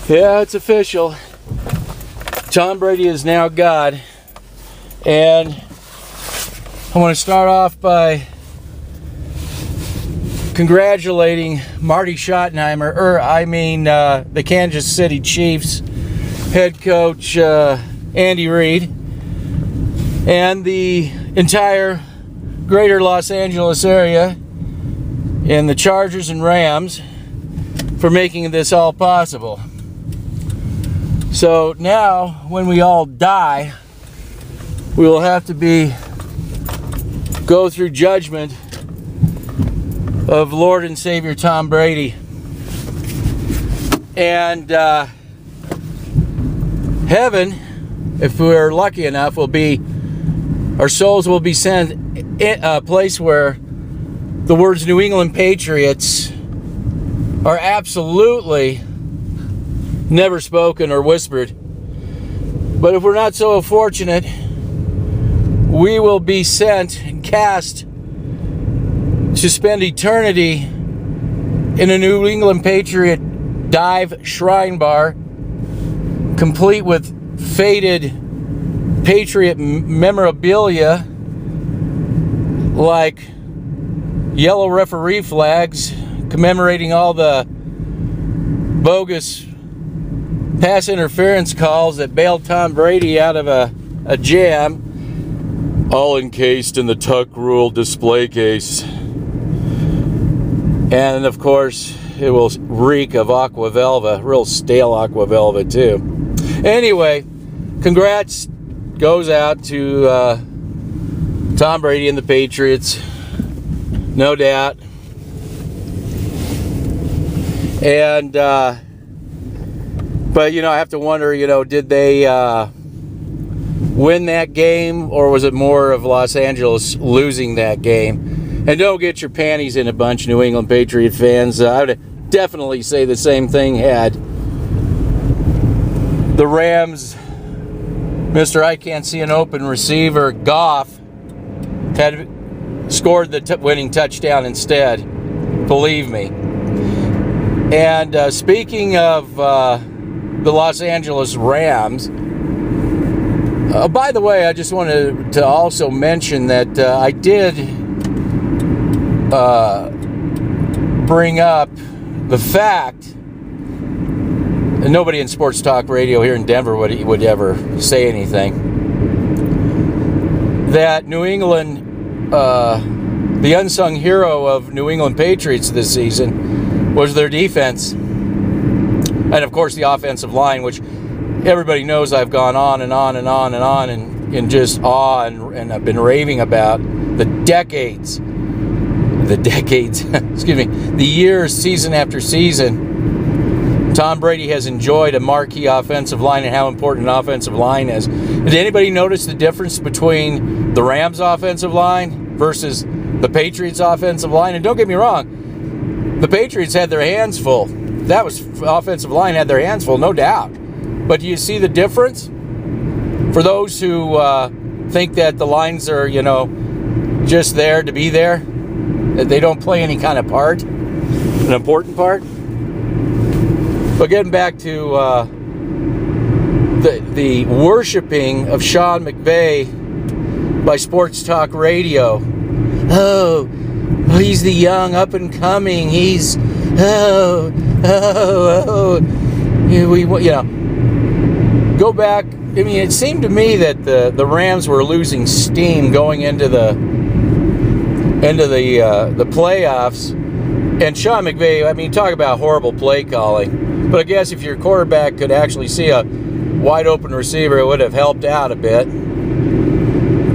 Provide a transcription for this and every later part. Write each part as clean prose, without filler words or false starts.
Yeah, it's official. Tom Brady is now God. And I want to start off by congratulating Marty Schottenheimer, the Kansas City Chiefs head coach Andy Reid, and the entire greater Los Angeles area, and the Chargers and Rams for making this all possible. So now, when we all die, we will have to go through judgment of Lord and Savior Tom Brady. And heaven, if we're lucky enough, our souls will be sent a place where the words New England Patriots are absolutely never spoken or whispered. But if we're not so fortunate, we will be sent and cast to spend eternity in a New England Patriot dive shrine bar, complete with faded Patriot memorabilia like yellow referee flags commemorating all the bogus pass interference calls that bailed Tom Brady out of a jam, all encased in the Tuck Rule display case. And of course, it will reek of aqua velva, real stale aqua velva too. Anyway, congrats goes out to Tom Brady and the Patriots, no doubt. And but I have to wonder, did they win that game, or was it more of Los Angeles losing that game? And don't get your panties in a bunch, New England Patriot fans. I would definitely say the same thing had the Rams, Mr. I can't see an open receiver, Goff, had scored the winning touchdown instead. Believe me. And speaking of the Los Angeles Rams, by the way, I just wanted to also mention that I did bring up the fact, and nobody in sports talk radio here in Denver would ever say anything, that New England, the unsung hero of New England Patriots this season was their defense. And of course the offensive line, which everybody knows I've gone on and on and on and on in just awe and I've been raving about the decades, excuse me, the years, season after season, Tom Brady has enjoyed a marquee offensive line and how important an offensive line is. Did anybody notice the difference between the Rams offensive line versus the Patriots offensive line? And don't get me wrong, the Patriots had their hands full. That was offensive line had their hands full, no doubt. But do you see the difference? For those who think that the lines are, just there to be there, that they don't play any kind of part, an important part. But getting back to the worshiping of Sean McVay by Sports Talk Radio. Oh, he's the young up and coming. He's go back. I mean, it seemed to me that the Rams were losing steam going into the playoffs, and Sean McVay. I mean, talk about horrible play calling. But I guess if your quarterback could actually see a wide open receiver, it would have helped out a bit.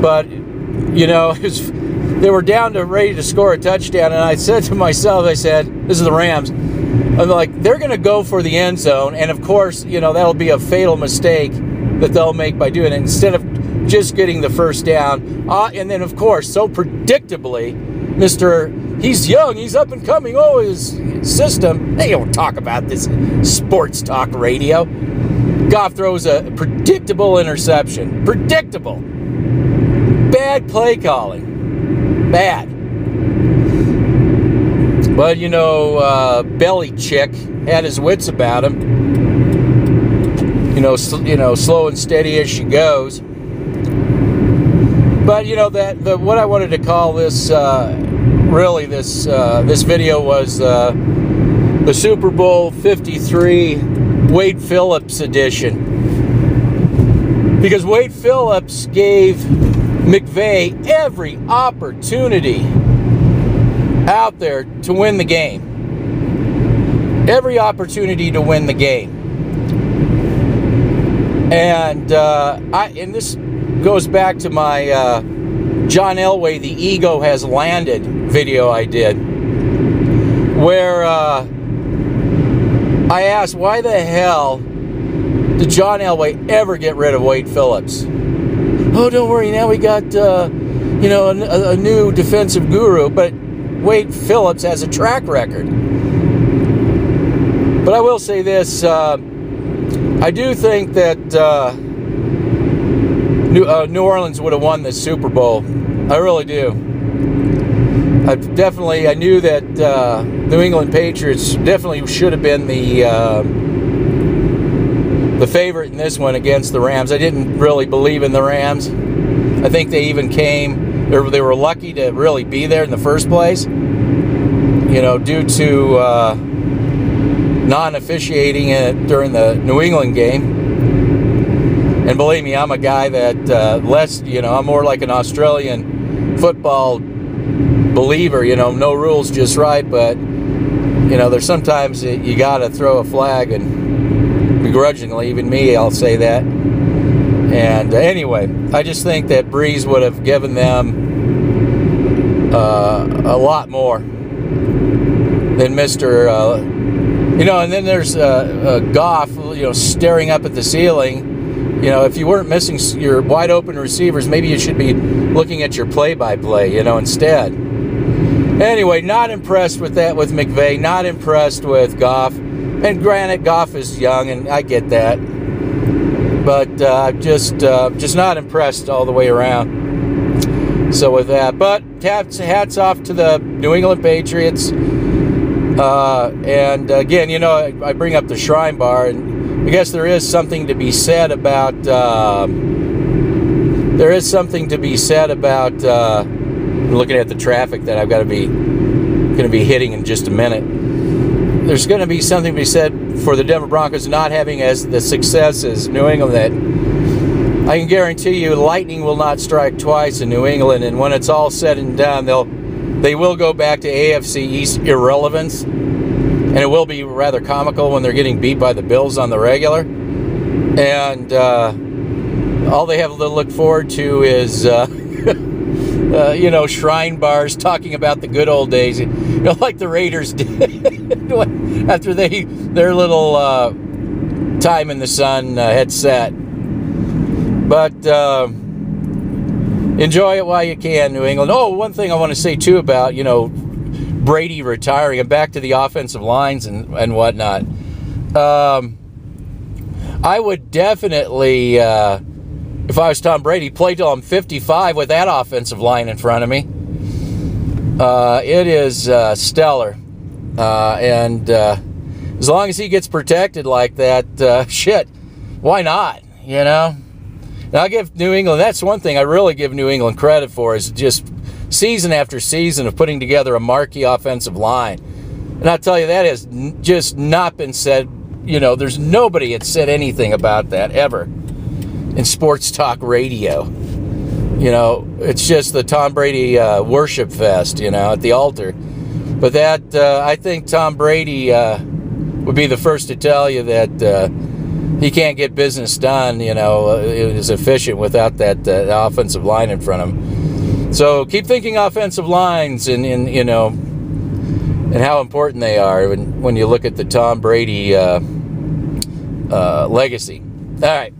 But they were down to ready to score a touchdown, and I said to myself, this is the Rams. I'm like, they're going to go for the end zone, and of course, that'll be a fatal mistake that they'll make by doing it instead of just getting the first down. And then, of course, so predictably, he's young, he's up and coming, his system. They don't talk about this sports talk radio. Goff throws a predictable interception. Predictable. Bad play calling. Bad. But, Belly Chick had his wits about him. slow and steady as she goes. But what I wanted to call this this video was the Super Bowl 53 Wade Phillips edition, because Wade Phillips gave McVay every opportunity out there to win the game. Every opportunity to win the game. And this goes back to my John Elway, The Ego Has Landed video I did, where I asked, why the hell did John Elway ever get rid of Wade Phillips? Oh, don't worry, now we got a new defensive guru, but Wade Phillips has a track record. But I will say this, I do think that New Orleans would have won this Super Bowl. I really do. I knew that New England Patriots definitely should have been the favorite in this one against the Rams. I didn't really believe in the Rams. I think they even they were lucky to really be there in the first place, due to non-officiating during the New England game. And believe me, I'm a guy that I'm more like an Australian football believer, no rules, just right. But there's sometimes you got to throw a flag, and begrudgingly, even me, I'll say that. And anyway, I just think that Breeze would have given them a lot more than Mr. And then there's Goff, staring up at the ceiling. If you weren't missing your wide open receivers, maybe you should be looking at your play-by-play, instead. Anyway, not impressed with that with McVay, not impressed with Goff. And granted, Goff is young, and I get that. But just not impressed all the way around. So with that, but hats off to the New England Patriots. And again, I bring up the Shrine Bar, and I guess there is something to be said about. I'm looking at the traffic that I've got to be hitting in just a minute. There's going to be something to be said for the Denver Broncos not having as the success as New England. That I can guarantee you, lightning will not strike twice in New England, and when it's all said and done, they will go back to AFC East irrelevance. And it will be rather comical when they're getting beat by the Bills on the regular. And all they have to look forward to is, shrine bars talking about the good old days. Like the Raiders did after their little time in the sun had set. But enjoy it while you can, New England. Oh, one thing I want to say, too, about, Brady retiring, and back to the offensive lines and whatnot. I would definitely, if I was Tom Brady, play till I'm 55 with that offensive line in front of me. It is stellar. And as long as he gets protected like that, why not, And I'll give New England, that's one thing I really give New England credit for, is just season after season of putting together a marquee offensive line. And I'll tell you, that has just not been said. There's nobody that said anything about that ever in sports talk radio. It's just the Tom Brady worship fest, at the altar. But that, I think Tom Brady would be the first to tell you that he can't get business done, is efficient without that offensive line in front of him. So keep thinking offensive lines and how important they are when you look at the Tom Brady legacy. All right.